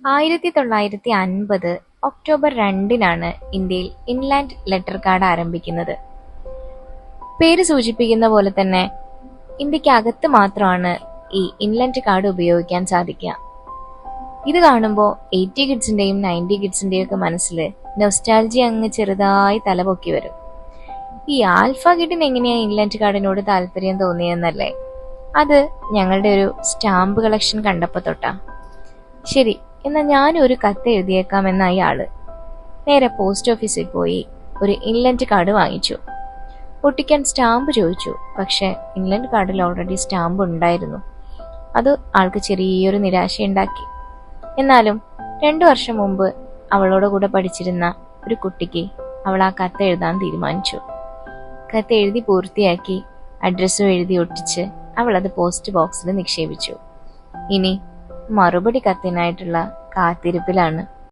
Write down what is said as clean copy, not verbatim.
1950 October 2-നാണ് ഇന്ത്യയിൽ inland letter card ആരംഭിക്കുന്നത്. പേര് സൂചിപ്പിക്കുന്ന പോലെ തന്നെ ഇന്ത്യക്കകത്ത് മാത്രമാണ് ഈ ഇൻലാൻഡ് കാർഡ് ഉപയോഗിക്കാൻ സാധിക്കുക. ഇത് കാണുമ്പോൾ 80 കിഡ്സിന്റെയും 90 കിഡ്സിന്റെയും ഒക്കെ മനസ്സിൽ നൊസ്റ്റാൾജി അങ്ങ് ചെറുതായി തലപൊക്കി വരും. ഈ ആൽഫ കിഡിന് എങ്ങനെയാ ഇൻലാൻഡ് കാർഡിനോട് താല്പര്യം തോന്നിയെന്നല്ലേ? അത് ഞങ്ങളുടെ ഒരു സ്റ്റാമ്പ് കളക്ഷൻ കണ്ടപ്പോ തൊട്ടാ. ശരി, എന്നാ ഞാനൊരു കത്ത് എഴുതിയേക്കാമെന്നായി ആള്. നേരെ പോസ്റ്റ് ഓഫീസിൽ പോയി ഒരു ഇൻലാൻഡ് കാർഡ് വാങ്ങിച്ചു. ഒട്ടിക്കാൻ സ്റ്റാമ്പ് ചോദിച്ചു. പക്ഷെ ഇൻലാൻഡ് കാർഡിൽ ഓൾറെഡി സ്റ്റാമ്പ് ഉണ്ടായിരുന്നു. അത് ആൾക്ക് ചെറിയൊരു നിരാശയുണ്ടാക്കി. എന്നാലും 2 വർഷം മുമ്പ് അവളോട് കൂടെ പഠിച്ചിരുന്ന ഒരു കുട്ടിക്ക് അവൾ ആ കത്ത് എഴുതാൻ തീരുമാനിച്ചു. കത്ത് എഴുതി പൂർത്തിയാക്കി അഡ്രസ്സും എഴുതി ഒട്ടിച്ച് അവൾ അത് പോസ്റ്റ് ബോക്സിൽ നിക്ഷേപിച്ചു. ഇനി മറുപടി കത്തിനായിട്ടുള്ള കാത്തിരിപ്പിലാണ്.